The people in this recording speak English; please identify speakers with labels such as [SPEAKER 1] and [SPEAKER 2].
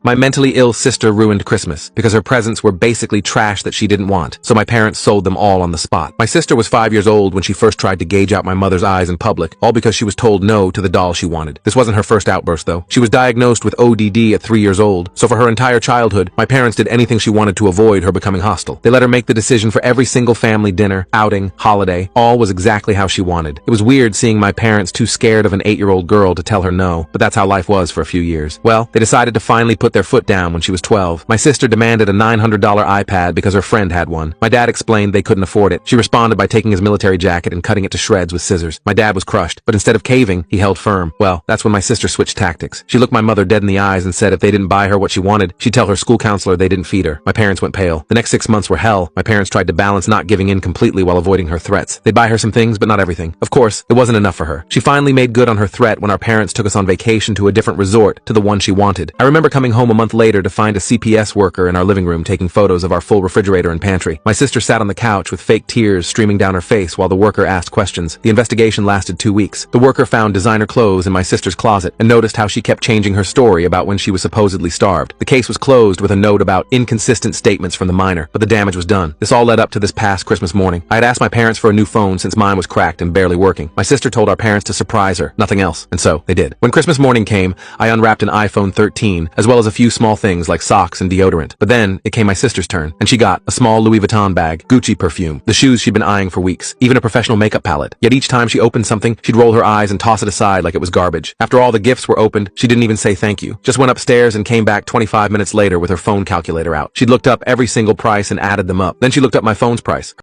[SPEAKER 1] My mentally ill sister ruined Christmas because her presents were basically trash that she didn't want, so my parents sold them all on the spot. My sister was 5 years old when she first tried to gauge out my mother's eyes in public, all because she was told no to the doll she wanted. This wasn't her first outburst, though. She was diagnosed with ODD at 3 years old, so for her entire childhood, my parents did anything she wanted to avoid her becoming hostile. They let her make the decision for every single family dinner, outing, holiday. All was exactly how she wanted. It was weird seeing my parents too scared of an 8-year-old girl to tell her no, but that's how life was for a few years. Well, they decided to finally put their foot down when she was 12. My sister demanded a $900 iPad because her friend had one. My dad explained they couldn't afford it. She responded by taking his military jacket and cutting it to shreds with scissors. My dad was crushed, but instead of caving, he held firm. Well, that's when my sister switched tactics. She looked my mother dead in the eyes and said if they didn't buy her what she wanted, she'd tell her school counselor they didn't feed her. My parents went pale. The next 6 months were hell. My parents tried to balance not giving in completely while avoiding her threats. They'd buy her some things, but not everything. Of course, it wasn't enough for her. She finally made good on her threat when our parents took us on vacation to a different resort to the one she wanted. I remember coming home a month later to find a CPS worker in our living room taking photos of our full refrigerator and pantry. My sister sat on the couch with fake tears streaming down her face while the worker asked questions. The investigation lasted 2 weeks. The worker found designer clothes in my sister's closet and noticed how she kept changing her story about when she was supposedly starved. The case was closed with a note about inconsistent statements from the minor, but the damage was done. This all led up to this past Christmas morning. I had asked my parents for a new phone since mine was cracked and barely working. My sister told our parents to surprise her, nothing else, and so they did. When Christmas morning came, I unwrapped an iPhone 13, as well as a few small things like socks and deodorant. But then, it came my sister's turn, and she got a small Louis Vuitton bag, Gucci perfume, the shoes she'd been eyeing for weeks, even a professional makeup palette. Yet each time she opened something, she'd roll her eyes and toss it aside like it was garbage. After all the gifts were opened, she didn't even say thank you. Just went upstairs and came back 25 minutes later with her phone calculator out. She'd looked up every single price and added them up. Then she looked up my phone's price.